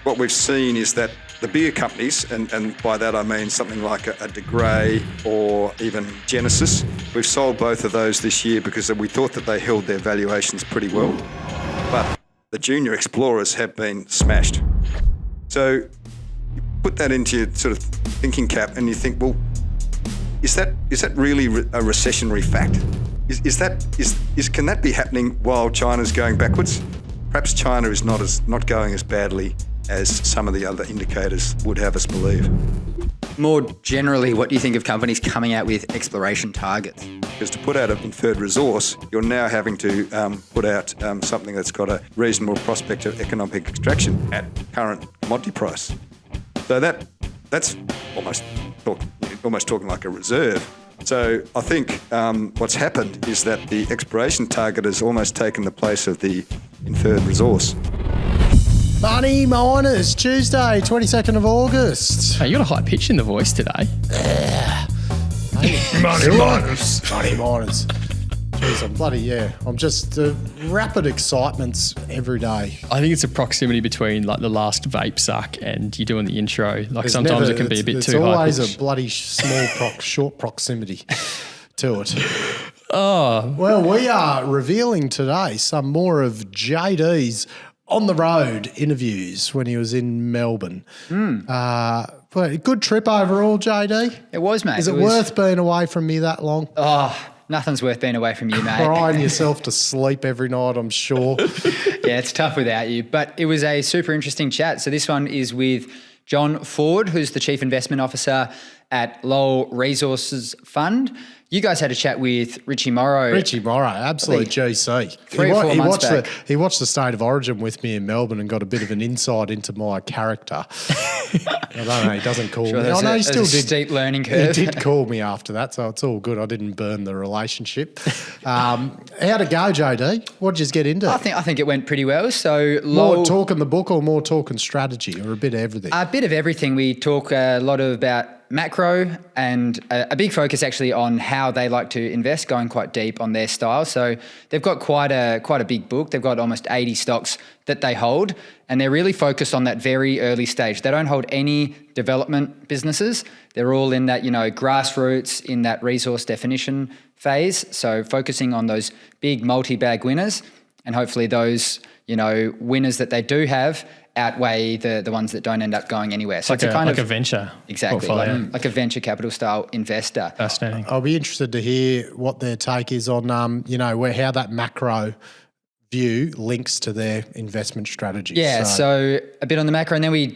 what we've seen is that the bigger companies, and by that I mean something like a De Grey or even Genesis, we've sold both of those this year because we thought that they held their valuations pretty well. But the junior explorers have been smashed. So you put that into your sort of thinking cap and you think, well, is that really a recessionary fact? Can that be happening while China's going backwards? Perhaps China is not going as badly as some of the other indicators would have us believe. More generally, what do you think of companies coming out with exploration targets? Because to put out an inferred resource, you're now having to put out something that's got a reasonable prospect of economic extraction at current commodity price. So that's almost talking like a reserve. So I think what's happened is that the exploration target has almost taken the place of the inferred resource. Money Miners, Tuesday, 22nd of August. Hey, you got a high pitch in the voice today. Money Miners. Money Miners. Jeez, I'm just rapid excitements every day. I think it's a proximity between like the last vape suck and you doing the intro. Like sometimes it can be a bit too high. It's always a bloody short proximity to it. Oh. Well, we are revealing today some more of JD's on the road interviews when he was in Melbourne. But good trip overall, JD. It was, mate. Is it worth being away from me that long? Oh, nothing's worth being away from you, mate. Crying yourself to sleep every night, I'm sure. Yeah, it's tough without you. But it was a super interesting chat. So this one is with John Forwood, who's the Chief Investment Officer at Lowell Resources Fund. You guys had a chat with Richie Morrow. Richie Morrow, absolute GC. 3 or 4 months back. He watched the State of Origin with me in Melbourne and got a bit of an insight into my character. I don't know, he doesn't call me. Oh, no, he still did. Steep learning curve. He did call me after that, so it's all good. I didn't burn the relationship. How'd it go, JD? What did you get into? I think it went pretty well. So more talking the book or more talking strategy or a bit of everything? A bit of everything. We talk a lot about macro and a big focus actually on how they like to invest, going quite deep on their style. So they've got quite a big book. They've got almost 80 stocks that they hold, and they're really focused on that very early stage. They don't hold any development businesses. They're all in that, grassroots, in that resource definition phase. So focusing on those big multi-bag winners, and hopefully those, winners that they do have outweigh the ones that don't end up going anywhere. So like it's a venture. Exactly. Like a venture capital style investor. Fascinating. I'll be interested to hear what their take is on, how that macro view links to their investment strategy. Yeah, so a bit on the macro, and then we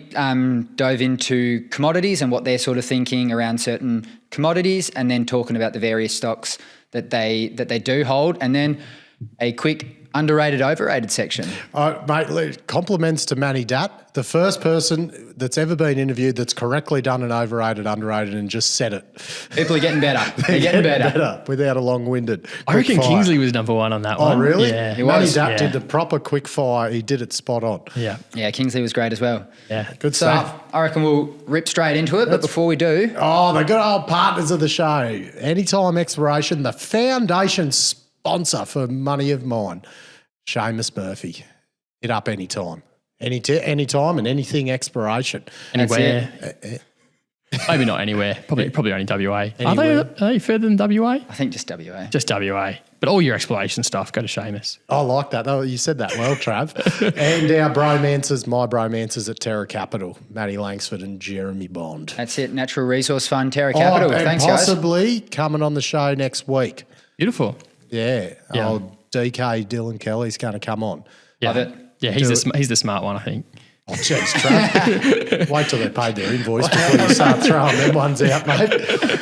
dove into commodities and what they're sort of thinking around certain commodities, and then talking about the various stocks that they do hold, and then a quick underrated, overrated section. Mate, compliments to Manny Dat, the first person that's ever been interviewed that's correctly done an overrated, underrated and just said it. People are getting better. They're getting better. Without a long-winded I reckon fire. Kingsley was number one on that one. Oh, really? Yeah. Manny Dat did the proper quick fire. He did it spot on. Yeah. Yeah, Kingsley was great as well. Yeah. Good stuff. I reckon we'll rip straight into it, but before we do... Oh, the good old partners of the show. Anytime Exploration, the foundation sponsor for Money of Mine. Seamus Murphy. Hit up anytime. Anytime and anything exploration. Anywhere. Maybe not anywhere. Probably only WA. Anywhere. Are they further than WA? I think just WA. Just WA. But all your exploration stuff, go to Seamus. I like that. Oh, you said that well, Trav. And our bromances, my bromances at Terra Capital, Matty Langsford and Jeremy Bond. That's it. Natural Resource Fund, Terra Capital. And thanks, guys. possibly coming on the show next week. Beautiful. Yeah. Old DK Dylan Kelly's going to come on. Yeah. Love it. Yeah, he's the smart one, I think. Oh, jeez, Trav. Wait till they paid their invoice before you start throwing them ones out, mate.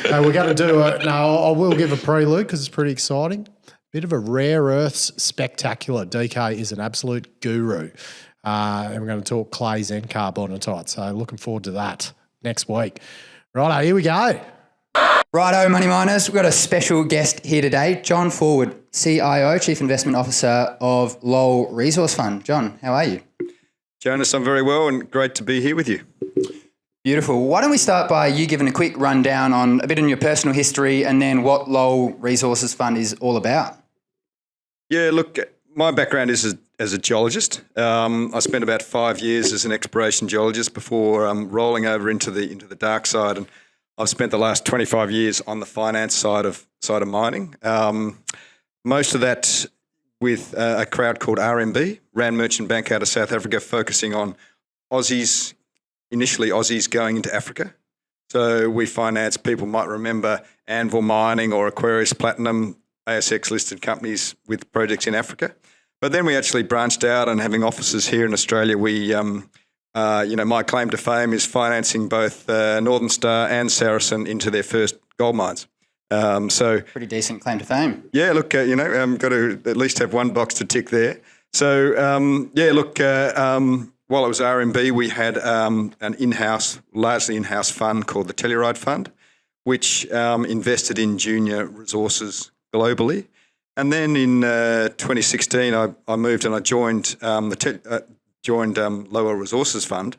We're going to do I will give a prelude because it's pretty exciting. Bit of a rare earths spectacular. DK is an absolute guru. And we're going to talk clays and carbonatite. So looking forward to that next week. Righto, here we go. Righto, Money Miners. We've got a special guest here today, John Forwood, CIO, Chief Investment Officer of Lowell Resource Fund. John, how are you? Jonas, I'm very well and great to be here with you. Beautiful. Why don't we start by you giving a quick rundown on a bit on your personal history and then what Lowell Resources Fund is all about? Yeah, look, my background is as a geologist. I spent about 5 years as an exploration geologist before rolling over into the dark side, and I've spent the last 25 years on the finance side of mining. Most of that with a crowd called RMB, Rand Merchant Bank out of South Africa, focusing on initially Aussies going into Africa. So we finance, people might remember Anvil Mining or Aquarius Platinum, ASX-listed companies with projects in Africa. But then we actually branched out and having offices here in Australia. We, my claim to fame is financing both Northern Star and Saracen into their first gold mines. Pretty decent claim to fame. Yeah, look, got to at least have one box to tick there. So, while it was RMB, we had an largely in-house fund called the Telluride Fund, which invested in junior resources globally. And then in 2016, I moved and I joined Lowell Resources Fund,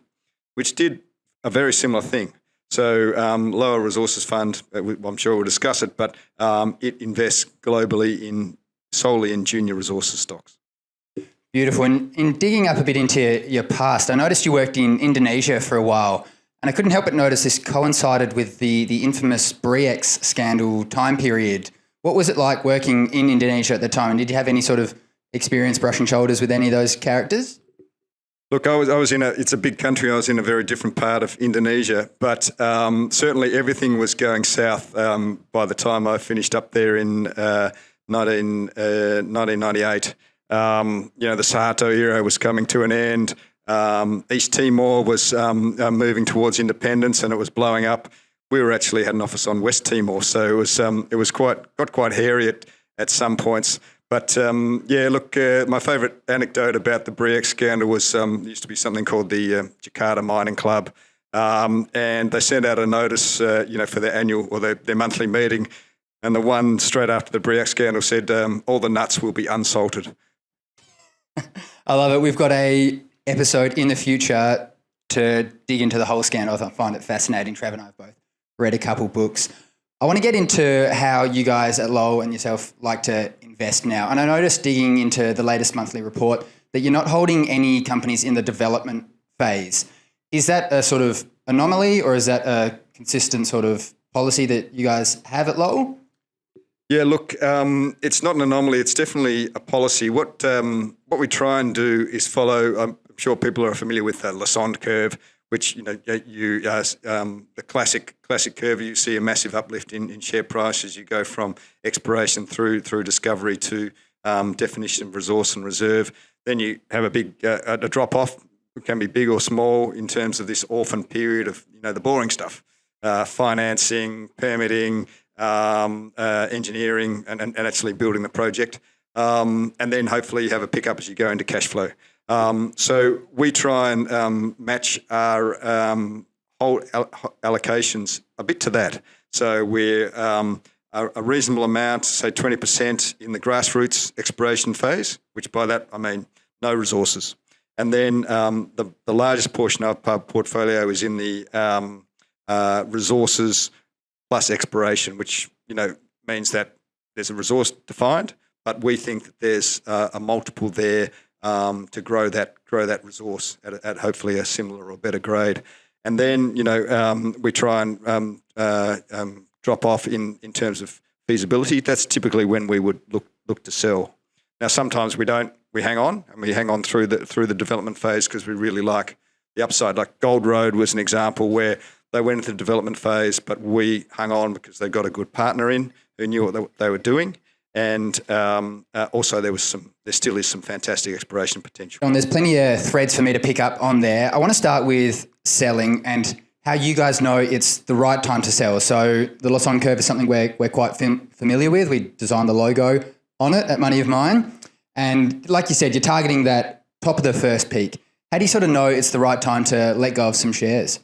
which did a very similar thing. So Lowell Resources Fund, I'm sure we'll discuss it, but it invests globally solely in junior resources stocks. Beautiful. And in digging up a bit into your past, I noticed you worked in Indonesia for a while, and I couldn't help but notice this coincided with the infamous Bre-X scandal time period. What was it like working in Indonesia at the time? And did you have any sort of experience brushing shoulders with any of those characters? Look, it's a big country. I was in a very different part of Indonesia, but certainly everything was going south by the time I finished up there in 1998. The Suharto era was coming to an end. East Timor was moving towards independence, and it was blowing up. We actually had an office on West Timor, so it was got quite hairy at some points. But my favourite anecdote about the Bre-X scandal was used to be something called the Jakarta Mining Club, and they sent out a notice, for their annual or their monthly meeting, and the one straight after the Bre-X scandal said all the nuts will be unsalted. I love it. We've got a episode in the future to dig into the whole scandal. I find it fascinating. Trav and I have both read a couple books. I want to get into how you guys at Lowell and yourself like to invest now. And I noticed digging into the latest monthly report that you're not holding any companies in the development phase. Is that a sort of anomaly, or is that a consistent sort of policy that you guys have at Lowell? Yeah, look, it's not an anomaly. It's definitely a policy. What we try and do is follow. I'm sure people are familiar with the Lassonde curve, which the classic curve. You see a massive uplift in share price as you go from exploration through discovery to definition of resource and reserve. Then you have a big a drop off. It can be big or small in terms of this orphan period of the boring stuff, financing, permitting. Engineering and actually building the project. And then hopefully you have a pickup as you go into cash flow. So we try and match our whole allocations a bit to that. So we're a reasonable amount, say 20% in the grassroots exploration phase, which by that I mean no resources. And then the largest portion of our portfolio is in the resources plus exploration, which means that there's a resource defined, but we think that there's a multiple there to grow that resource at hopefully a similar or better grade. And then we try and drop off in terms of feasibility. That's typically when we would look to sell. Now sometimes we don't. We hang on, and we hang on through the development phase because we really like the upside. Like Gold Road was an example where they went into the development phase, but we hung on because they got a good partner in who knew what they were doing. And also there still is some fantastic exploration potential. And there's plenty of threads for me to pick up on there. I want to start with selling and how you guys know it's the right time to sell. So the Lassonde curve is something we're quite familiar with. We designed the logo on it at Money of Mine. And like you said, you're targeting that top of the first peak. How do you sort of know it's the right time to let go of some shares?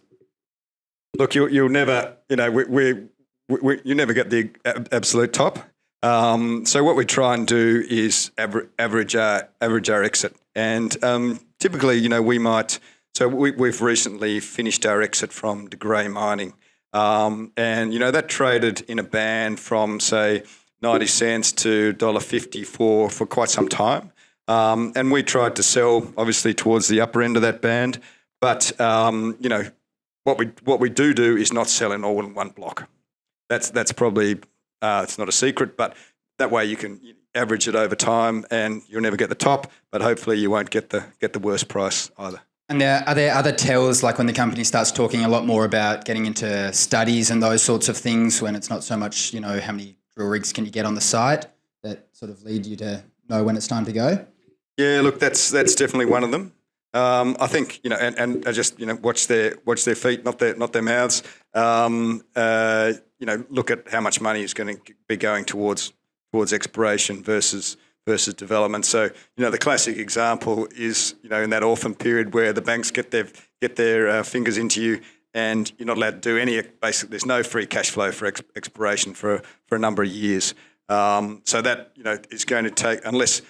Look, you'll never, you never get the absolute top. So what we try and do is average our exit, and typically, we've recently finished our exit from De Grey Mining, and that traded in a band from say 90 cents to $1.50 for quite some time. And we tried to sell, obviously, towards the upper end of that band. But, what we do is not sell in all in one block. That's probably, it's not a secret, but that way you can average it over time and you'll never get the top, but hopefully you won't get the worst price either. And are there other tells, like when the company starts talking a lot more about getting into studies and those sorts of things, when it's not so much, how many drill rigs can you get on the site, that sort of lead you to know when it's time to go? Yeah, look, that's definitely one of them. I think and just watch their feet, not their mouths. Look at how much money is going to be going towards exploration versus development. So the classic example is in that orphan period where the banks get their fingers into you, and you're not allowed to do any. Basically, there's no free cash flow for exploration for a number of years. So that is going to take, unless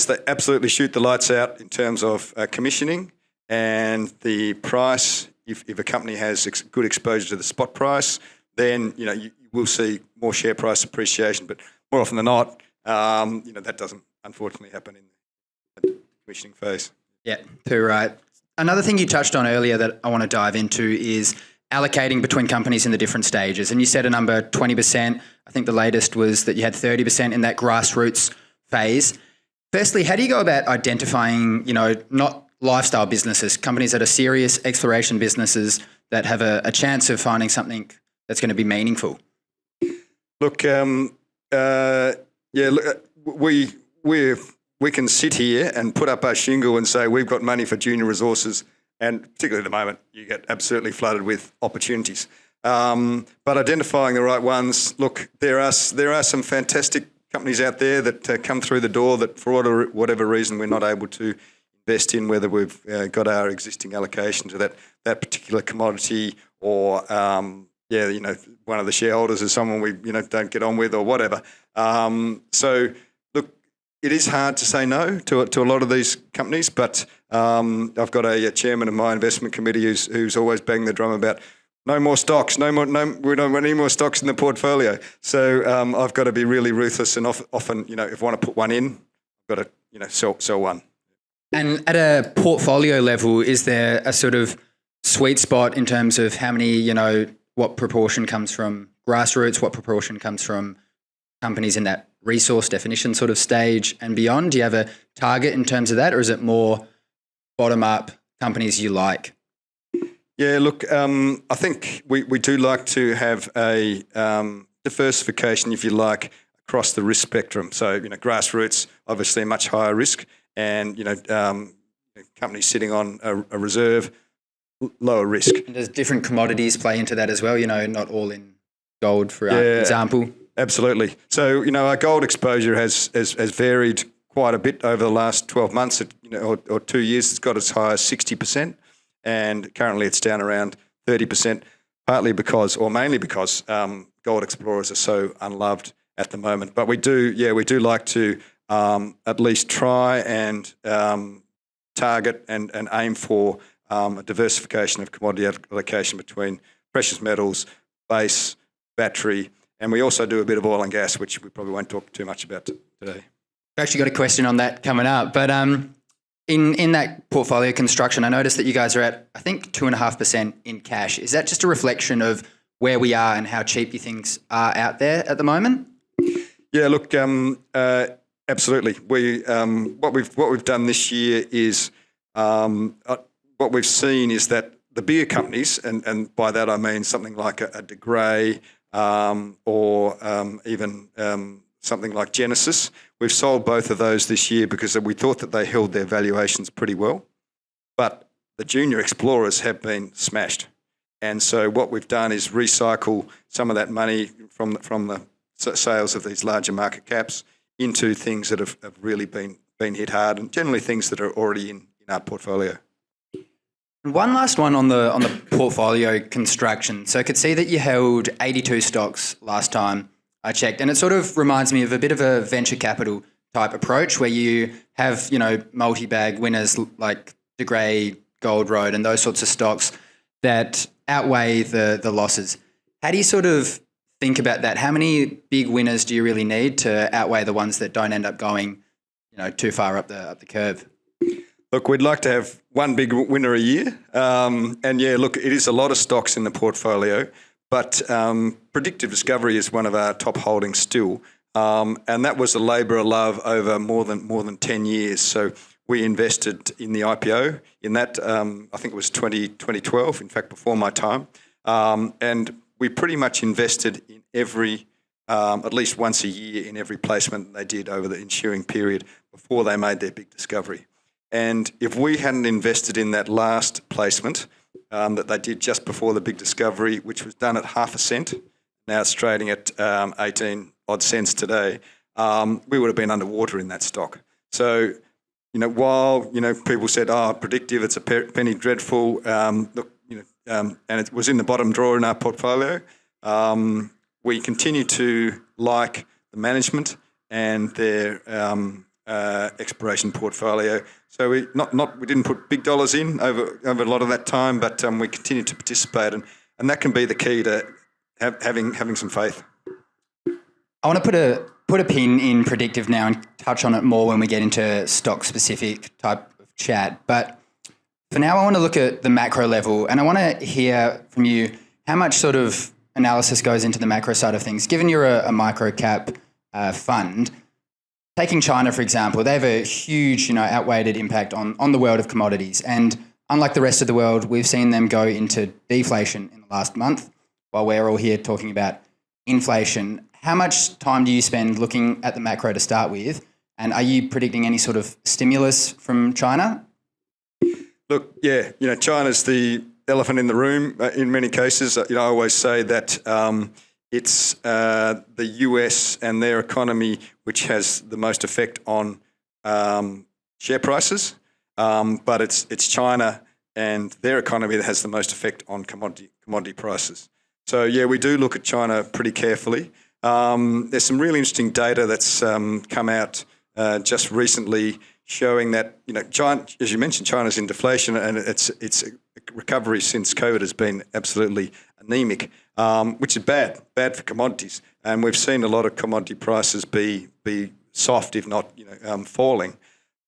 they absolutely shoot the lights out in terms of commissioning and the price. If a company has good exposure to the spot price, then you will see more share price appreciation. But more often than not, that doesn't unfortunately happen in the commissioning phase. Yeah, too right. Another thing you touched on earlier that I want to dive into is allocating between companies in the different stages. And you said a number, 20%. I think the latest was that you had 30% in that grassroots phase. Firstly, how do you go about identifying, not lifestyle businesses, companies that are serious exploration businesses that have a chance of finding something that's going to be meaningful? Look, we can sit here and put up our shingle and say we've got money for junior resources, and particularly at the moment, you get absolutely flooded with opportunities. But identifying the right ones, look, there are some fantastic companies out there that come through the door that for whatever reason we're not able to invest in, whether we've got our existing allocation to that particular commodity, or one of the shareholders is someone we don't get on with or whatever. So look, it is hard to say no to a lot of these companies, but I've got a chairman of my investment committee who's always banging the drum about no more stocks, we don't want any more stocks in the portfolio. So I've got to be really ruthless, and often if I want to put one in, I've got to sell one. And at a portfolio level, is there a sort of sweet spot in terms of how many, what proportion comes from grassroots, what proportion comes from companies in that resource definition sort of stage and beyond? Do you have a target in terms of that, or is it more bottom-up companies you like? Yeah, look, I think we do like to have a diversification, if you like, across the risk spectrum. So, grassroots, obviously much higher risk, and, companies sitting on a reserve, lower risk. And does different commodities play into that as well? Not all in gold, for example. Absolutely. So, our gold exposure has varied quite a bit over the last 12 months, or 2 years. It's got as high as 60%, and currently it's down around 30%, partly because, or mainly because, gold explorers are so unloved at the moment. But we do like to at least try and target and aim for a diversification of commodity allocation between precious metals, base, battery, and we also do a bit of oil and gas, which we probably won't talk too much about today. I've actually got a question on that coming up, but in that portfolio construction, I noticed that you guys are at, I think, 2.5% in cash. Is that just a reflection of where we are and how cheap you think are out there at the moment? Yeah, look, absolutely. What we've done this year is what we've seen is that the bigger companies, and by that I mean something like a De Grey or even something like Genesis. We've sold both of those this year because we thought that they held their valuations pretty well, but the junior explorers have been smashed. And so what we've done is recycle some of that money from the sales of these larger market caps into things that have really been hit hard, and generally things that are already in our portfolio. One last one on the portfolio construction. So I could see that you held 82 stocks last time I checked, and it sort of reminds me of a bit of a venture capital type approach where you have, multi-bag winners like De Grey, Gold Road, and those sorts of stocks that outweigh the losses. How do you sort of think about that? How many big winners do you really need to outweigh the ones that don't end up going, too far up the curve? Look, we'd like to have one big winner a year. And yeah, look, it is a lot of stocks in the portfolio, but Predictive Discovery is one of our top holdings still. And that was a labour of love over more than 10 years. So we invested in the IPO in that, I think it was 2012, in fact, before my time. And we pretty much invested in every, at least once a year in every placement they did over the ensuing period before they made their big discovery. And if we hadn't invested in that last placement that they did just before the big discovery, which was done at 0.5 cent, now it's trading at 18 odd cents today, we would have been underwater in that stock. So, while, people said, Predictive, it's a penny dreadful, look, and it was in the bottom drawer in our portfolio, we continue to like the management and their exploration portfolio. So we didn't put big dollars in over a lot of that time, but we continue to participate, and that can be the key to having some faith. I want to put a pin in Predictive now and touch on it more when we get into stock specific type of chat. But for now, I want to look at the macro level, and I want to hear from you how much sort of analysis goes into the macro side of things. Given you're a micro cap fund, taking China, for example, they have a huge, outweighed impact on the world of commodities. And unlike the rest of the world, we've seen them go into deflation in the last month, while we're all here talking about inflation. How much time do you spend looking at the macro to start with? And are you predicting any sort of stimulus from China? Look, yeah, China's the elephant in the room in many cases. I always say that it's the US and their economy which has the most effect on share prices, but it's China and their economy that has the most effect on commodity prices. So yeah, we do look at China pretty carefully. There's some really interesting data that's come out just recently showing that China, as you mentioned, China's in deflation, and its recovery since COVID has been absolutely anemic, which is bad for commodities. And we've seen a lot of commodity prices be soft, if not falling.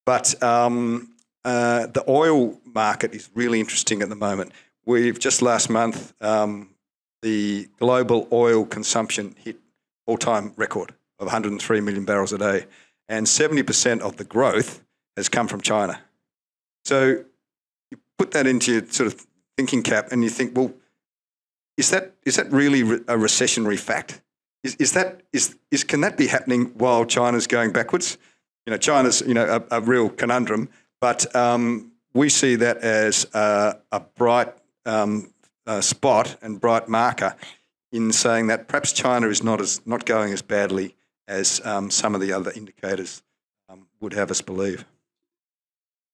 But the oil market is really interesting at the moment. We've just last month the global oil consumption hit all-time record of 103 million barrels a day, and 70% of the growth has come from China. So you put that into your sort of thinking cap, and you think, well, is that really a recessionary fact? Can that be happening while China's going backwards? China's a real conundrum, but we see that as a bright spot and bright marker in saying that perhaps China is not going as badly as some of the other indicators would have us believe.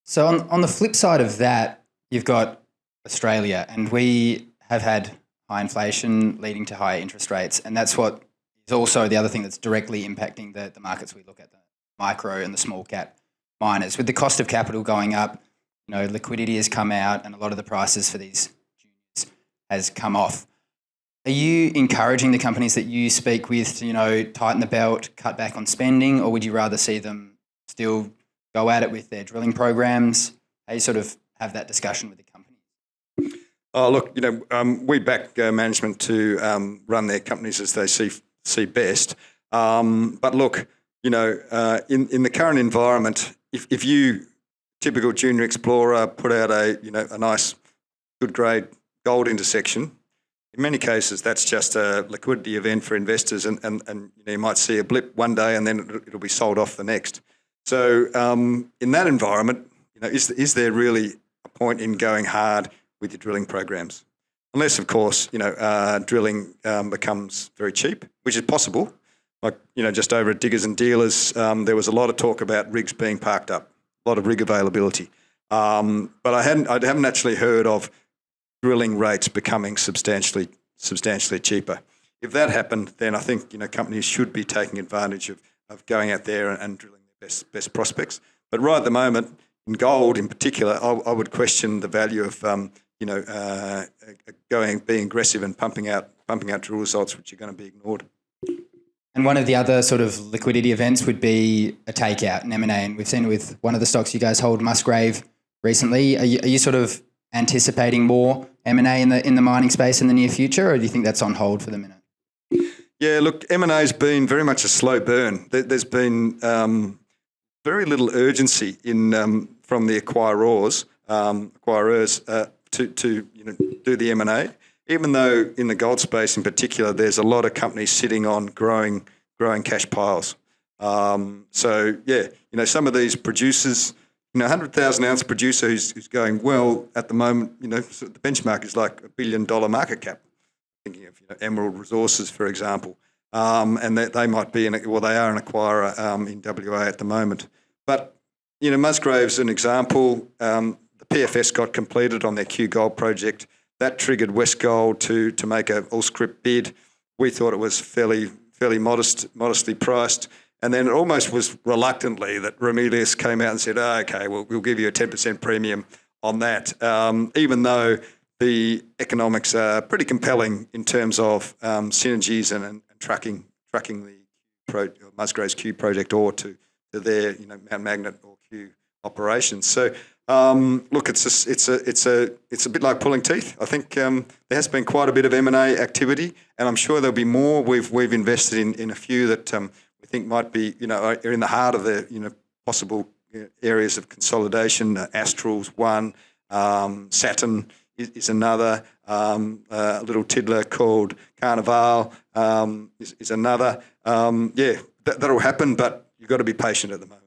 So on the flip side of that, you've got Australia, and we have had high inflation leading to higher interest rates, and that's what is also the other thing that's directly impacting the markets we look at, the micro and the small cap miners. With the cost of capital going up, liquidity has come out, and a lot of the prices for these juniors has come off. Are you encouraging the companies that you speak with to, tighten the belt, cut back on spending, or would you rather see them still go at it with their drilling programs? How you sort of have that discussion with the companies? Oh, look, we back management to run their companies as they see best. But look, in the current environment, if you, typical junior explorer, put out a nice, good grade gold intersection, in many cases, that's just a liquidity event for investors, and you might see a blip one day and then it'll be sold off the next. So in that environment, is there really a point in going hard with your drilling programs? Unless, of course, drilling becomes very cheap, which is possible. Like, just over at Diggers and Dealers, there was a lot of talk about rigs being parked up, a lot of rig availability. But I haven't actually heard of drilling rates becoming substantially cheaper. If that happened, then I think companies should be taking advantage of going out there and drilling their best prospects. But right at the moment, in gold in particular, I would question the value of being aggressive and pumping out drill results which are going to be ignored. And one of the other sort of liquidity events would be a takeout, an M&A. And we've seen it with one of the stocks you guys hold, Musgrave, recently. Are you sort of anticipating more M&A in the mining space in the near future, or do you think that's on hold for the minute? Yeah, look, M&A's been very much a slow burn. There's been very little urgency from the acquirers to do the M&A. Even though in the gold space in particular, there's a lot of companies sitting on growing cash piles. So yeah, some of these producers, 100,000 ounce producer who's going well at the moment, the benchmark is like $1 billion market cap. Thinking of Emerald Resources, for example, and they might be they are an acquirer in WA at the moment. But Musgrave's an example. The PFS got completed on their Q Gold project. That triggered Westgold to make an all-scrip bid. We thought it was fairly modestly priced. And then it almost was reluctantly that Ramelius came out and said, okay, we'll give you a 10% premium on that, even though the economics are pretty compelling in terms of synergies and tracking the Musgrave's Q project or to their Mount Magnet or Q operations. So look, it's a bit like pulling teeth. I think there has been quite a bit of M&A activity, and I'm sure there'll be more. We've invested in a few that we think might be are in the heart of the possible areas of consolidation. Astral's one, Saturn is another. A little tiddler called Carnival is another. That'll happen, but you've got to be patient at the moment.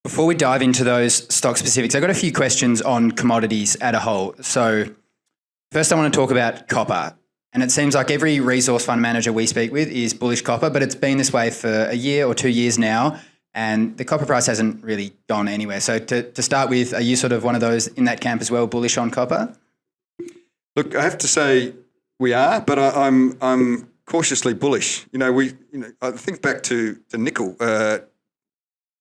Before we dive into those stock specifics, I've got a few questions on commodities as a whole. So first I want to talk about copper. And it seems like every resource fund manager we speak with is bullish copper, but it's been this way for a year or 2 years now, and the copper price hasn't really gone anywhere. So to start with, are you sort of one of those in that camp as well, bullish on copper? Look, I have to say we are, but I'm cautiously bullish. I think back to nickel.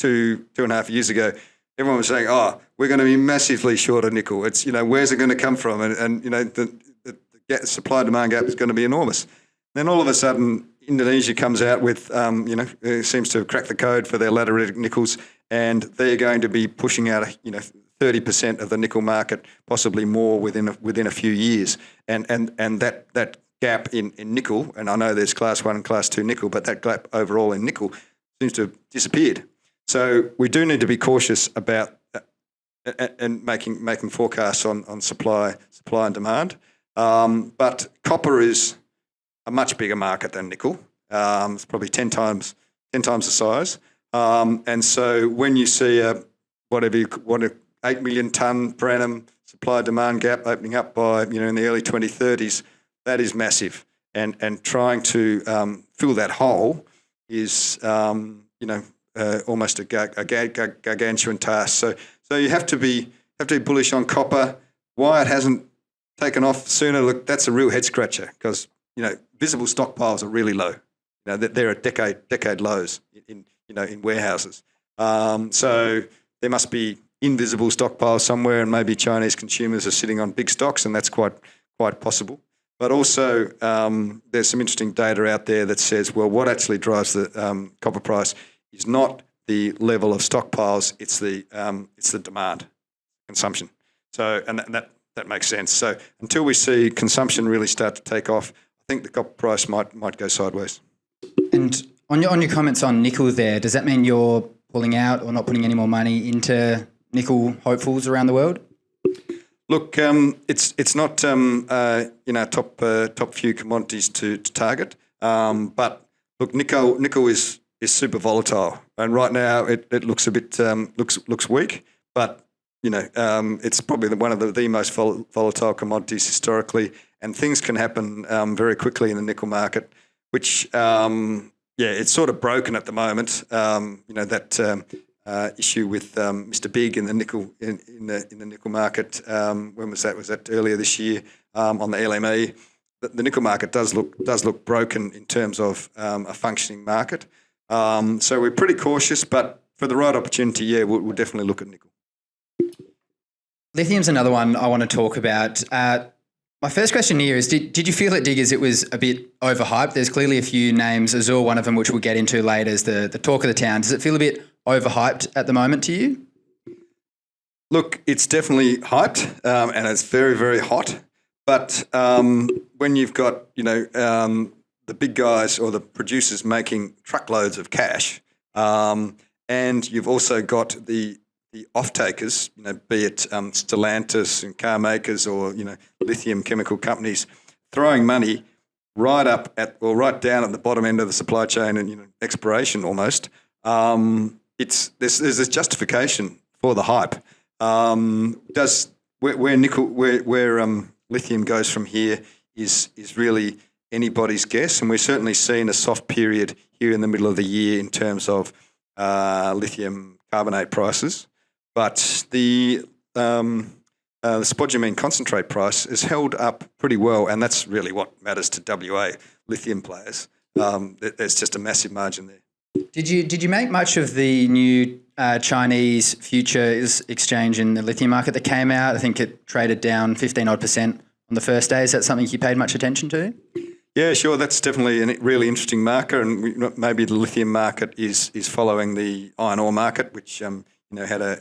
2.5 years ago, everyone was saying, we're going to be massively short of nickel. It's, where's it going to come from? And the supply demand gap is going to be enormous. Then all of a sudden, Indonesia comes out with, seems to have cracked the code for their lateritic nickels, and they're going to be pushing out, 30% of the nickel market, possibly more within a few years. And that gap in nickel, and I know there's class 1 and class 2 nickel, but that gap overall in nickel seems to have disappeared. So we do need to be cautious about and making forecasts on supply and demand. But copper is a much bigger market than nickel. It's probably 10 times the size. And so when you see a 8 million tonne per annum supply demand gap opening up by in the early 2030s, that is massive. And trying to fill that hole is almost a gargantuan task. So you have to be bullish on copper. Why it hasn't taken off sooner? Look, that's a real head scratcher because visible stockpiles are really low. They're at decade lows in warehouses. So there must be invisible stockpiles somewhere, and maybe Chinese consumers are sitting on big stocks, and that's quite possible. But also there's some interesting data out there that says, well, what actually drives the copper price is not the level of stockpiles; it's the demand, consumption. So, and that makes sense. So, until we see consumption really start to take off, I think the copper price might go sideways. And on your comments on nickel, there, does that mean you're pulling out or not putting any more money into nickel hopefuls around the world? Look, it's not top few commodities to target, but look, nickel is super volatile, and right now it looks a bit looks weak, but it's probably one of the most volatile commodities historically, and things can happen very quickly in the nickel market, which it's sort of broken at the moment. That issue with Mr. Big in the nickel in the nickel market. When was that? Was that earlier this year on the LME? The nickel market does look broken in terms of a functioning market. So we're pretty cautious, but for the right opportunity, we'll definitely look at nickel. Lithium's another one I want to talk about. My first question here is, did you feel at Diggers it was a bit overhyped? There's clearly a few names, Azure, one of them, which we'll get into later, as the talk of the town. Does it feel a bit overhyped at the moment to you? Look, it's definitely hyped, and it's very, very hot. But when you've got, the big guys or the producers making truckloads of cash, and you've also got the off-takers, be it Stellantis and car makers or, lithium chemical companies, throwing money right up right down at the bottom end of the supply chain and, exploration almost. There's this justification for the hype. Where lithium goes from here is really anybody's guess, and we're certainly seeing a soft period here in the middle of the year in terms of lithium carbonate prices. But the spodumene concentrate price is held up pretty well, and that's really what matters to WA lithium players. There's just a massive margin there. Did you make much of the new Chinese futures exchange in the lithium market that came out? I think it traded down 15% on the first day. Is that something you paid much attention to? Yeah, sure. That's definitely a really interesting marker, and maybe the lithium market is following the iron ore market, which had a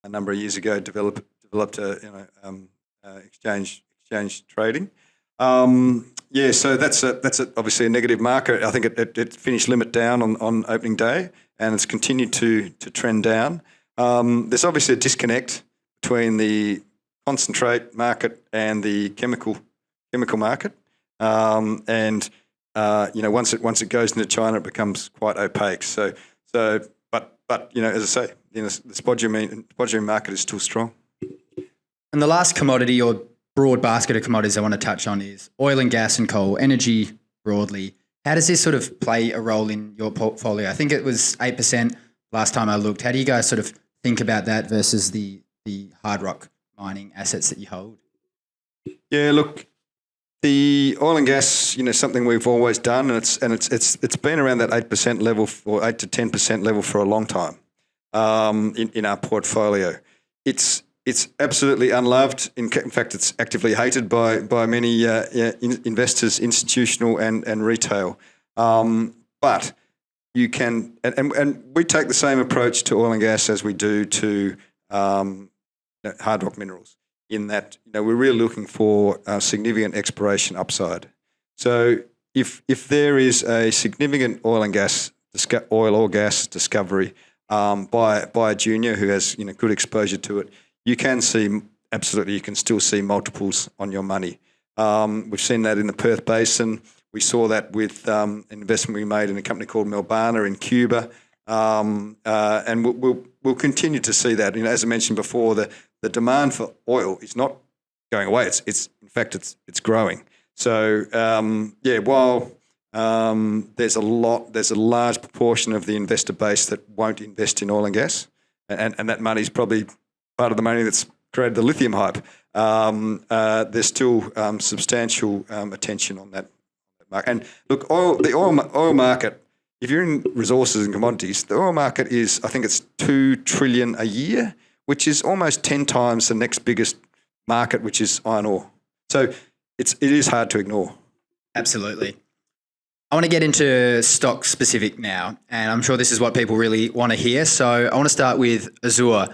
number of years ago developed exchange trading. So that's obviously a negative marker. I think it finished limit down on opening day, and it's continued to trend down. There's obviously a disconnect between the concentrate market and the chemical market, once it goes into China, it becomes quite opaque. But as I say, the spodumene market is still strong. And the last commodity or broad basket of commodities I want to touch on is oil and gas and coal, energy broadly. How does this sort of play a role in your portfolio? I think it was 8% last time I looked. How do you guys sort of think about that versus the hard rock mining assets that you hold? Yeah, look, the oil and gas, something we've always done, and it's been around that 8% level or 8 to 10% level for a long time in our portfolio. It's absolutely unloved. In fact, it's actively hated by many investors, institutional and retail. But you can, and we take the same approach to oil and gas as we do to hard rock minerals, in that we're really looking for significant exploration upside. So if there is a significant oil or gas discovery by a junior who has good exposure to it, you can still see multiples on your money. We've seen that in the Perth Basin. We saw that with an investment we made in a company called Melbana in Cuba, and we'll continue to see that. As I mentioned before, the demand for oil is not going away. It's in fact it's growing. So while there's a large proportion of the investor base that won't invest in oil and gas, and that money is probably part of the money that's created the lithium hype. There's still substantial attention on that market. And look, the oil market, if you're in resources and commodities, the oil market is, I think it's $2 trillion a year, which is almost 10 times the next biggest market, which is iron ore. So it is hard to ignore. Absolutely. I want to get into stock specific now, and I'm sure this is what people really want to hear. So I want to start with Azure.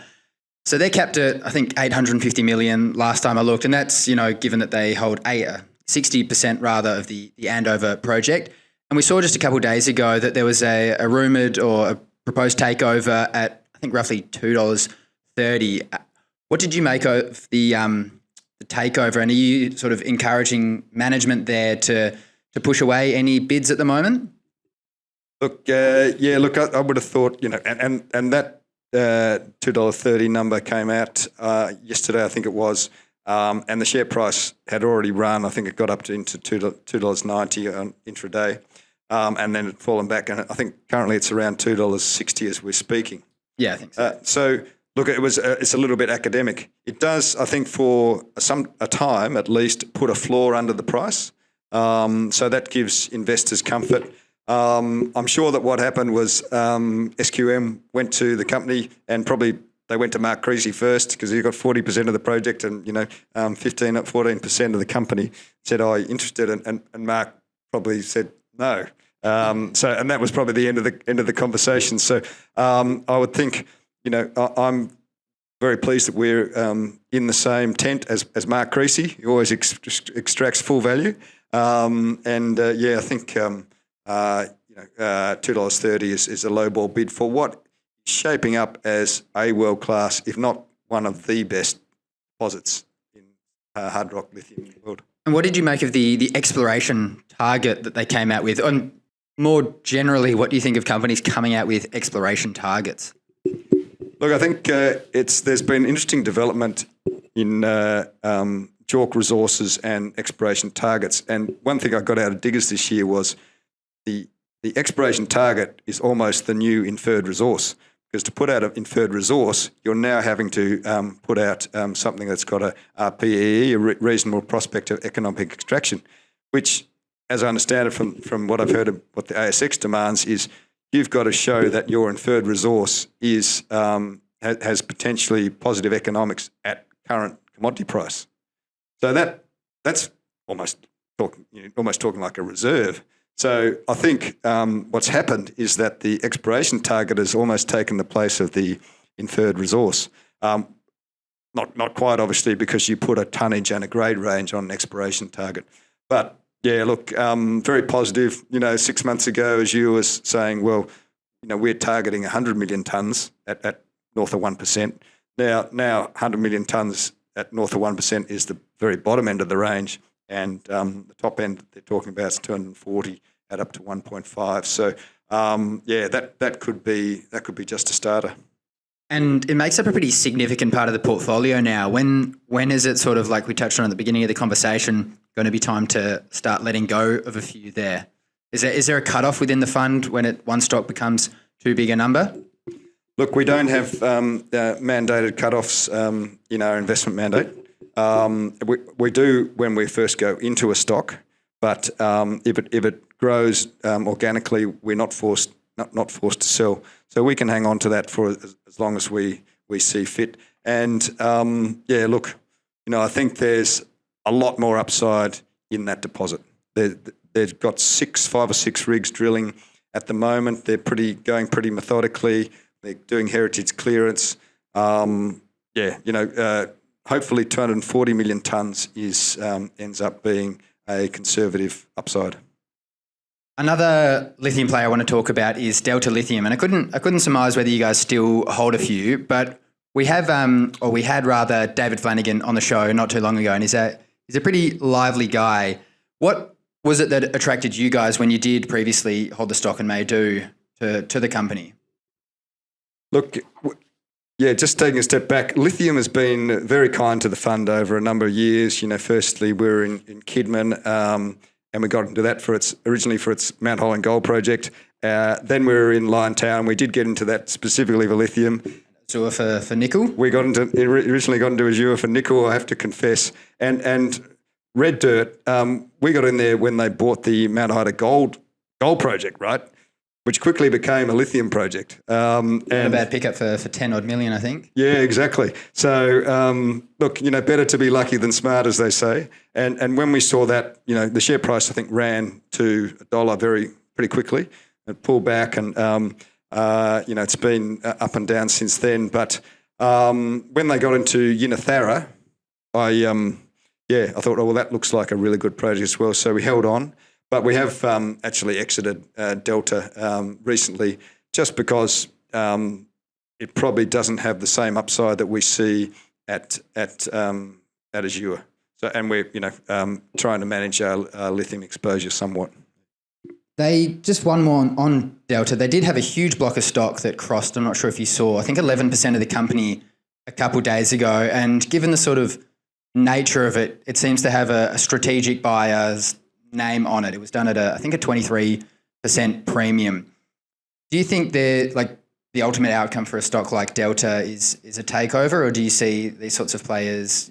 So they're capped at, I think, 850 million last time I looked, and that's, given that they hold 60% rather of the Andover project. And we saw just a couple of days ago that there was a rumoured or a proposed takeover at, I think, roughly $2.30. What did you make of the takeover, and are you sort of encouraging management there to push away any bids at the moment? Look, I would have thought, and that $2.30 number came out yesterday, I think it was, and the share price had already run. I think it got up into $2.90 on intraday, and then it fallen back, and I think currently it's around $2.60 as we're speaking. Yeah, I think so. So look, it's a little bit academic. It does, I think, for a time at least, put a floor under the price, so that gives investors comfort. I'm sure that what happened was SQM went to the company and probably they went to Mark Creasy first because he got 40% of the project and, 14% of the company said, "Oh, are you interested?" And Mark probably said no. And that was probably the end of the conversation. So I would think, I'm very pleased that we're in the same tent as Mark Creasy. He always extracts full value. I think $2.30 is a low ball bid for what is shaping up as a world-class, if not one of the best deposits in hard rock lithium in the world. And what did you make of the exploration target that they came out with? And more generally, what do you think of companies coming out with exploration targets? Look, I think there's been interesting development in JORC resources and exploration targets. And one thing I got out of Diggers this year was the exploration target is almost the new inferred resource. Because to put out an inferred resource, you're now having to put out something that's got a RPEE, a reasonable prospect of economic extraction, which, as I understand it from what I've heard of what the ASX demands, is you've got to show that your inferred resource is has potentially positive economics at current commodity price. So that's almost talking like a reserve. So I think what's happened is that the exploration target has almost taken the place of the inferred resource. Not quite, obviously, because you put a tonnage and a grade range on an exploration target. But, yeah, look, very positive. 6 months ago, as you were saying, well, we're targeting 100 million tonnes at north of 1%. Now 100 million tonnes at north of 1% is the very bottom end of the range. And the top end they're talking about is 240 at up to 1.5. So that could be just a starter. And it makes up a pretty significant part of the portfolio now. When is it sort of, like we touched on at the beginning of the conversation, going to be time to start letting go of a few there? Is there a cutoff within the fund when one stock becomes too big a number? Look, we don't have mandated cutoffs in our investment mandate. We do when we first go into a stock, but if it grows organically, we're not forced to sell. So we can hang on to that for as long as we see fit. And look, I think there's a lot more upside in that deposit. They've got 5 or 6 rigs drilling at the moment. They're going pretty methodically. They're doing heritage clearance. Hopefully 240 million tonnes ends up being a conservative upside. Another lithium player I want to talk about is Delta Lithium, and I couldn't surmise whether you guys still hold a few, but we had David Flanagan on the show not too long ago, and he's a pretty lively guy. What was it that attracted you guys when you did previously hold the stock and may do to the company? Look, just taking a step back, Lithium has been very kind to the fund over a number of years. Firstly, we were in Kidman, and we got into that originally for its Mount Holland gold project. Then we were in Liontown. We did get into that specifically for lithium. Azure for nickel? We originally got into Azure for nickel, I have to confess. And Red Dirt, we got in there when they bought the Mount Ida gold project, right? Which quickly became a lithium project. And a bad pickup for 10 odd million, I think. Yeah, exactly. So, look, better to be lucky than smart, as they say. And when we saw that, the share price, I think, ran to $1 pretty quickly. It pulled back and, it's been up and down since then. But when they got into Unithera, I thought, oh, well, that looks like a really good project as well. So we held on. But we have actually exited Delta recently just because it probably doesn't have the same upside that we see at Azure. So, and we're trying to manage our lithium exposure somewhat. Just one more on Delta. They did have a huge block of stock that crossed, I'm not sure if you saw, I think 11% of the company a couple of days ago. And given the sort of nature of it, it seems to have a strategic buyer's name on it. It was done at a 23% premium. Do you think the ultimate outcome for a stock like Delta is a takeover, or do you see these sorts of players,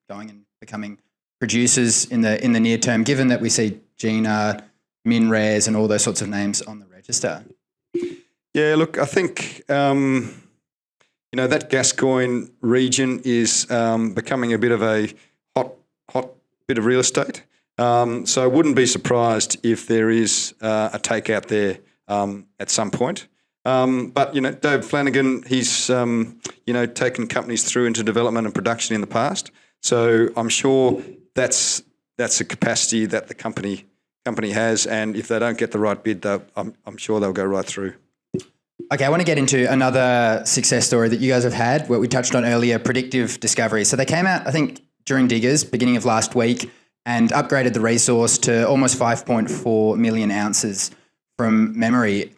going and becoming producers in the near term, given that we see Gina, MinRes and all those sorts of names on the register? Yeah, look, I think that Gascoyne region is becoming a bit of a hot bit of real estate. So I wouldn't be surprised if there is a takeout there at some point. But, Dave Flanagan, he's, taken companies through into development and production in the past. So I'm sure that's a capacity that the company has. And if they don't get the right bid, I'm sure they'll go right through. Okay, I want to get into another success story that you guys have had, what we touched on earlier, Predictive Discovery. So they came out, I think, during Diggers, beginning of last week, and upgraded the resource to almost 5.4 million ounces from memory.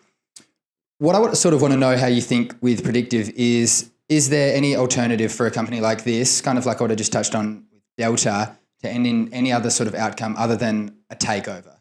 What I sort of want to know how you think with Predictive is there any alternative for a company like this, kind of like what I just touched on with Delta, to end in any other sort of outcome other than a takeover?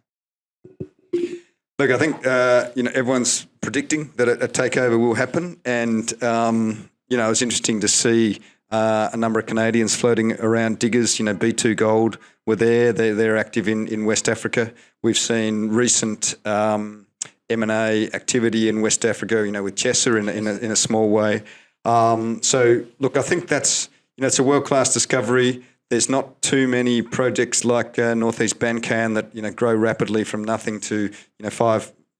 Look, I think, everyone's predicting that a takeover will happen. And, it was interesting to see a number of Canadians floating around Diggers. B2 Gold were there. They're active in West Africa. We've seen recent M&A activity in West Africa, with Chesser in a small way. So, look, I think that's, it's a world-class discovery. There's not too many projects like Northeast Bankan that grow rapidly from nothing to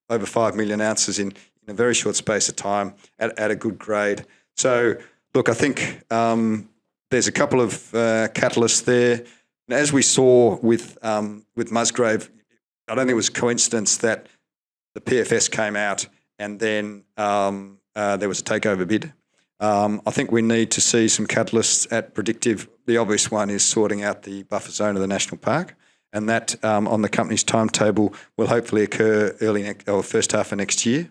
over 5 million ounces in a very short space of time at a good grade. So look, I think there's a couple of catalysts there. And as we saw with Musgrave, I don't think it was a coincidence that the PFS came out and then there was a takeover bid. I think we need to see some catalysts at Predictive. The obvious one is sorting out the buffer zone of the national park, and that on the company's timetable will hopefully occur first half of next year.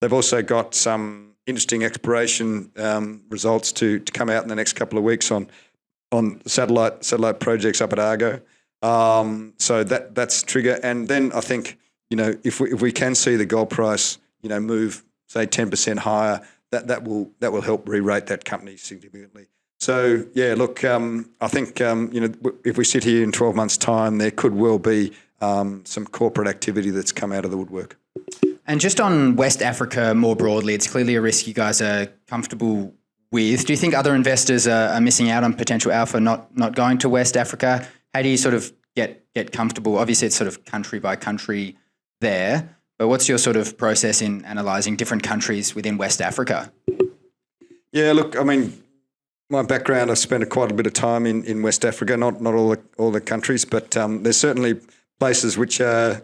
They've also got some interesting exploration results to come out in the next couple of weeks on satellite projects up at Argo. So that's trigger, and then I think if we can see the gold price move say 10% higher. That will help re-rate that company significantly. So yeah, look, I think if we sit here in 12 months' time, there could well be some corporate activity that's come out of the woodwork. And just on West Africa more broadly, it's clearly a risk you guys are comfortable with. Do you think other investors are missing out on potential alpha not going to West Africa? How do you sort of get comfortable? Obviously, it's sort of country by country there. But what's your sort of process in analysing different countries within West Africa? Yeah, look, I mean, my background, I've spent quite a bit of time in West Africa, not all the countries, but there's certainly places which are,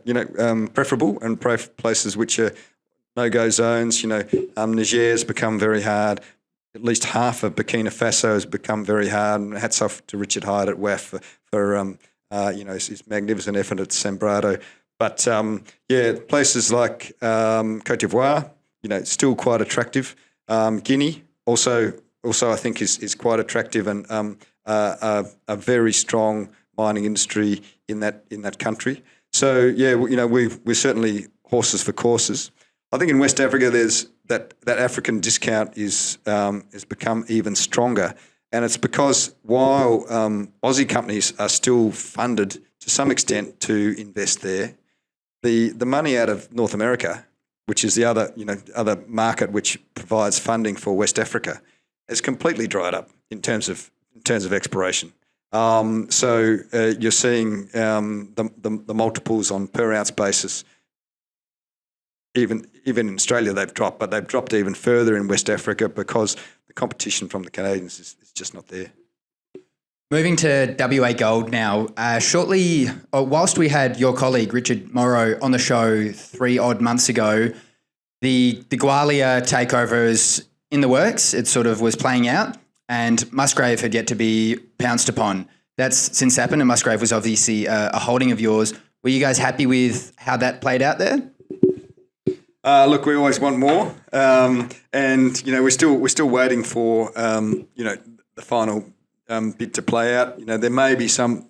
preferable and places which are no-go zones. Niger's become very hard. At least half of Burkina Faso has become very hard. And hats off to Richard Hyde at WAF for his magnificent effort at Sembrado. But, places like Côte d'Ivoire, still quite attractive. Guinea also I think is quite attractive, and a very strong mining industry in that country. So, yeah, we're certainly horses for courses. I think in West Africa there's that African discount has become even stronger. And it's because while Aussie companies are still funded to some extent to invest there, the money out of North America, which is the other market which provides funding for West Africa, has completely dried up in terms of exploration. So you're seeing the multiples on per ounce basis. Even in Australia they've dropped, but they've dropped even further in West Africa because the competition from the Canadians is just not there. Moving to WA Gold now, whilst we had your colleague Richard Morrow on the show 3 odd months ago, the Gwalia takeover is in the works. It sort of was playing out, and Musgrave had yet to be pounced upon. That's since happened, and Musgrave was obviously a holding of yours. Were you guys happy with how that played out there? Look, we always want more, and we're still waiting for the final bid to play out. There may be some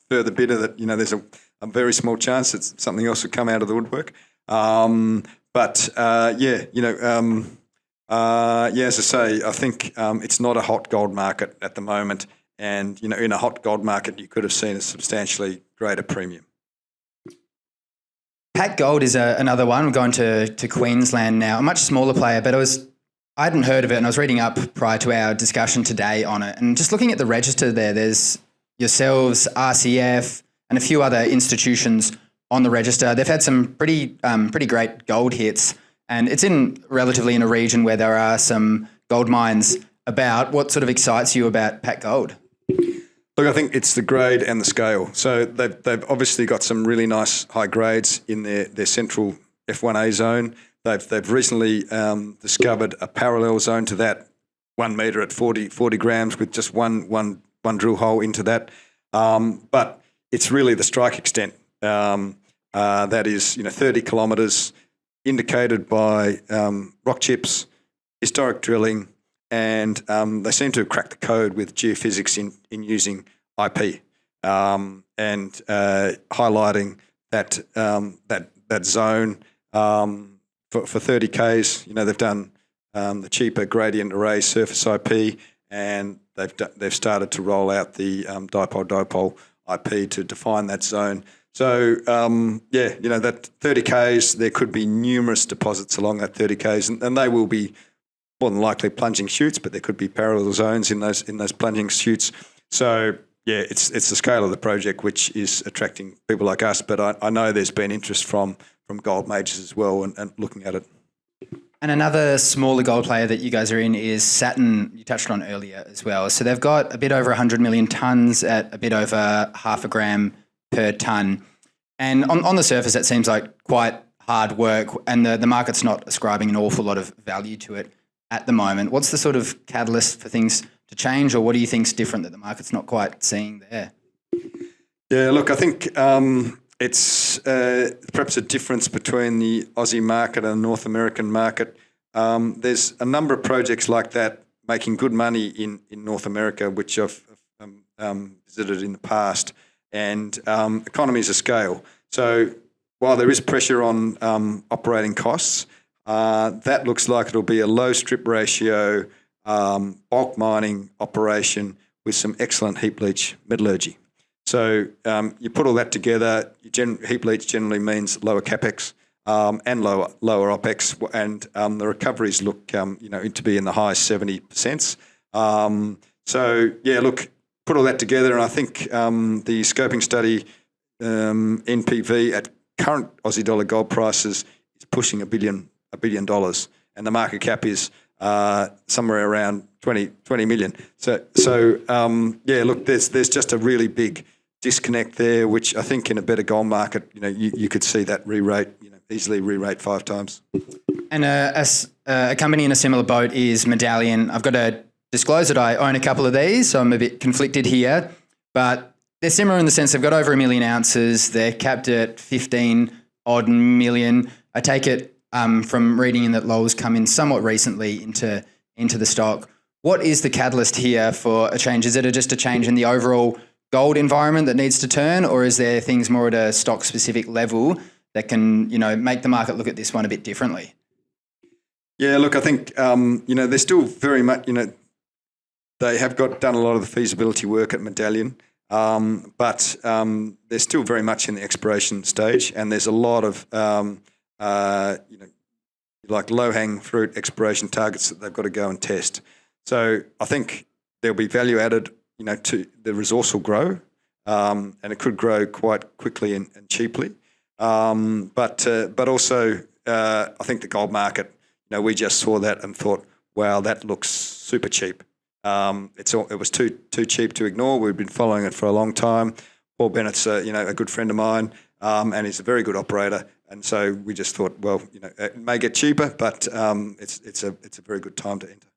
further bidder that there's a very small chance that something else would come out of the woodwork. As I say, I think it's not a hot gold market at the moment, and in a hot gold market you could have seen a substantially greater premium. Pacgold is another one. We're going to Queensland now, a much smaller player, but it was I hadn't heard of it, and I was reading up prior to our discussion today on it. And just looking at the register there's yourselves, RCF, and a few other institutions on the register. They've had some pretty great gold hits, and it's relatively in a region where there are some gold mines about. What sort of excites you about Pacgold? Look, I think it's the grade and the scale. So they've obviously got some really nice high grades in their central F1A zone. They've recently discovered a parallel zone to that, 1 metre at 40 grams with just one drill hole into that. But it's really the strike extent that is 30 kilometres, indicated by rock chips, historic drilling, and they seem to have cracked the code with geophysics in using IP and highlighting that zone for 30 Ks. They've done the cheaper gradient array surface IP, and they've started to roll out the dipole IP to define that zone. So that 30 Ks, there could be numerous deposits along that 30 Ks, and they will be more than likely plunging chutes, but there could be parallel zones in those plunging chutes. So it's the scale of the project which is attracting people like us. But I know there's been interest from gold majors as well and looking at it. And another smaller gold player that you guys are in is Saturn. You touched on earlier as well. So they've got a bit over 100 million tonnes at a bit over half a gram per tonne. And on the surface, that seems like quite hard work, and the market's not ascribing an awful lot of value to it at the moment. What's the sort of catalyst for things to change, or what do you think's different that the market's not quite seeing there? Yeah, look, I think it's perhaps a difference between the Aussie market and the North American market. There's a number of projects like that making good money in North America, which I've visited in the past, and economies of scale. So while there is pressure on operating costs, that looks like it'll be a low strip ratio, bulk mining operation with some excellent heap leach metallurgy. So you put all that together, heap leach generally means lower capex and lower opex, and the recoveries look to be in the high 70%. Put all that together, and I think the scoping study NPV at current Aussie dollar gold prices is pushing $1 billion, and the market cap is somewhere around 20 million. There's just a really big disconnect there, which I think in a better gold market, you could see that easily re-rate 5 times. And a company in a similar boat is Medallion. I've got to disclose that I own a couple of these, so I'm a bit conflicted here, but they're similar in the sense they've got over 1 million ounces. They're capped at 15 odd million. I take it from reading in that Lowell's come in somewhat recently into the stock. What is the catalyst here for a change? Is it just a change in the overall gold environment that needs to turn, or is there things more at a stock specific level that can, make the market look at this one a bit differently? Yeah, look, I think, they're still very much, they have done a lot of the feasibility work at Medallion, but they're still very much in the exploration stage, and there's a lot of, like low-hanging fruit exploration targets that they've got to go and test. So I think there'll be value added, to the resource will grow, and it could grow quite quickly and cheaply. But also, I think the gold market, we just saw that and thought, wow, that looks super cheap. It was too cheap to ignore. We've been following it for a long time. Paul Bennett's a good friend of mine, and he's a very good operator. And so we just thought, well, it may get cheaper, but it's a very good time to enter.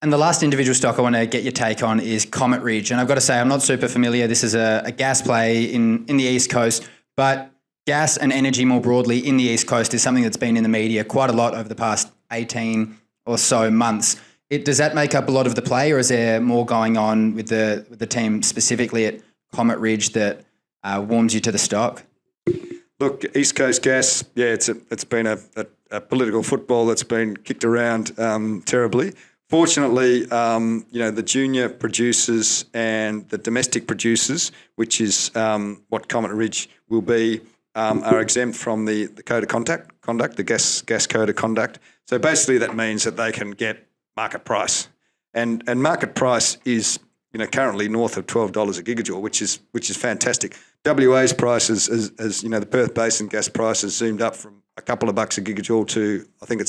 And the last individual stock I want to get your take on is Comet Ridge. And I've got to say, I'm not super familiar. This is a gas play in the East Coast, but gas and energy more broadly in the East Coast is something that's been in the media quite a lot over the past 18 or so months. Does that make up a lot of the play, or is there more going on with the team specifically at Comet Ridge that warms you to the stock? Look, East Coast gas, it's been a political football that's been kicked around terribly. Fortunately, the junior producers and the domestic producers, which is what Comet Ridge will be, are exempt from the code of conduct, the gas code of conduct. So basically that means that they can get market price. And market price is, currently north of $12 a gigajoule, which is fantastic. WA's prices, as the Perth Basin gas price has zoomed up from a couple of bucks a gigajoule to, I think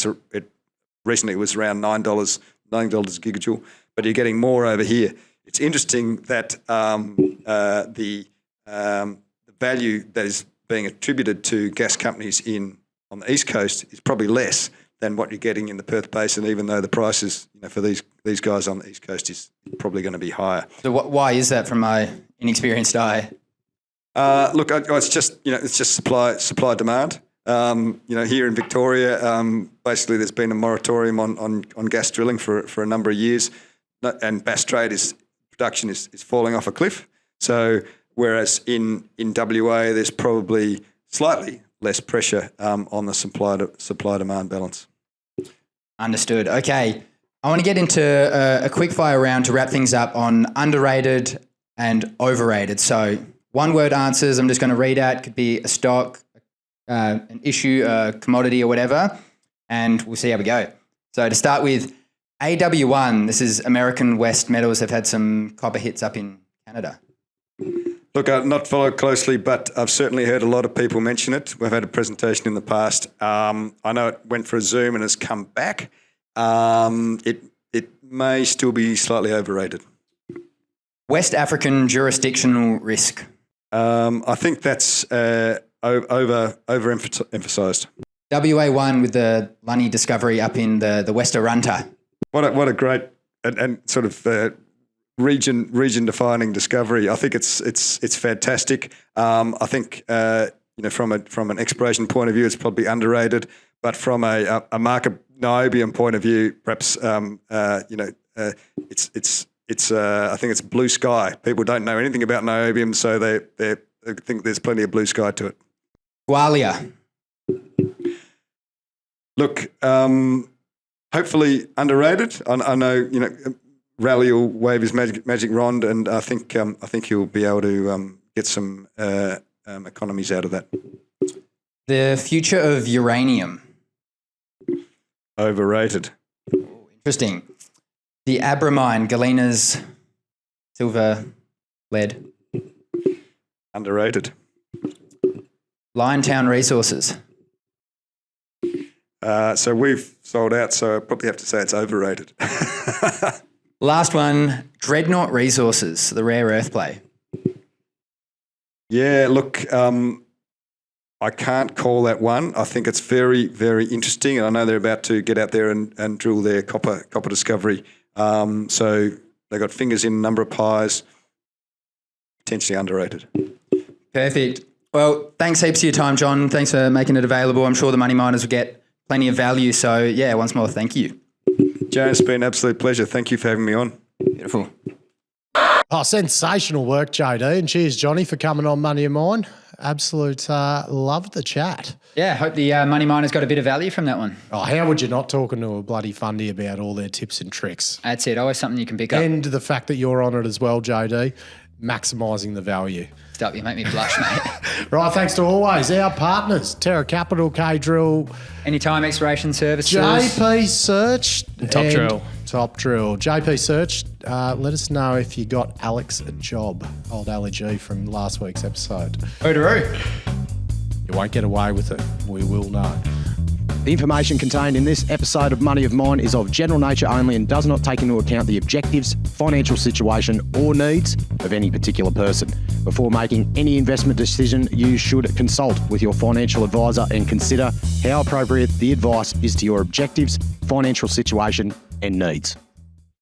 recently it was around $9 a gigajoule, but you're getting more over here. It's interesting that the value that is being attributed to gas companies on the East Coast is probably less than what you're getting in the Perth Basin, even though the prices for these guys on the East Coast is probably going to be higher. So why is that from my inexperienced eye? Look, it's just supply demand. Here in Victoria, basically there's been a moratorium on gas drilling for a number of years, and Bass Strait production is falling off a cliff. So whereas in WA there's probably slightly less pressure on the supply demand balance. Understood. Okay, I want to get into a quick fire round to wrap things up on underrated and overrated. So one word answers. I'm just going to read out. Could be a stock, an issue, a commodity, or whatever, and we'll see how we go. So to start with, AW1. This is American West Metals. They've had some copper hits up in Canada. Look, I've not followed closely, but I've certainly heard a lot of people mention it. We've had a presentation in the past. I know it went for a zoom and has come back. It may still be slightly overrated. West African jurisdictional risk. I think that's overemphasised. WA1 with the Lunny discovery up in the West Arunta. What a great and sort of region defining discovery. I think it's fantastic. I think from an exploration point of view, it's probably underrated. But from a market niobium point of view, perhaps I think it's blue sky. People don't know anything about niobium, so they think there's plenty of blue sky to it. Gwalia. Look, hopefully underrated. I know Raleigh will wave his magic wand, and I think he'll be able to get some economies out of that. The future of uranium. Overrated. Interesting. The Abra mine, Galena's silver, lead. Underrated. Liontown Resources. So we've sold out, so I probably have to say it's overrated. Last one, Dreadnought Resources, the rare earth play. Yeah, look, I can't call that one. I think it's very, very interesting, and I know they're about to get out there and drill their copper discovery. So they've got fingers in a number of pies, potentially underrated. Perfect. Well, thanks heaps for your time, John. Thanks for making it available. I'm sure the money miners will get plenty of value. So, yeah, once more, thank you. James, it's been an absolute pleasure. Thank you for having me on. Beautiful. Oh, sensational work, JD. And cheers, Johnny, for coming on Money of Mine. Absolute loved the chat. Yeah, hope the money miners got a bit of value from that one. Oh, how would you not talking to a bloody fundy about all their tips and tricks? That's it. Always something you can pick up. And the fact that you're on it as well, JD, maximising the value. Stop, you make me blush, mate. Right, thanks to always our partners, Terra Capital, K-Drill, Anytime Exploration Services. JP Search. Top Drill. JP Search, let us know if you got Alex a job, old Ali G from last week's episode. Hoodaroo. You won't get away with it. We will know. The information contained in this episode of Money of Mine is of general nature only and does not take into account the objectives, financial situation or needs of any particular person. Before making any investment decision, you should consult with your financial advisor and consider how appropriate the advice is to your objectives, financial situation and needs.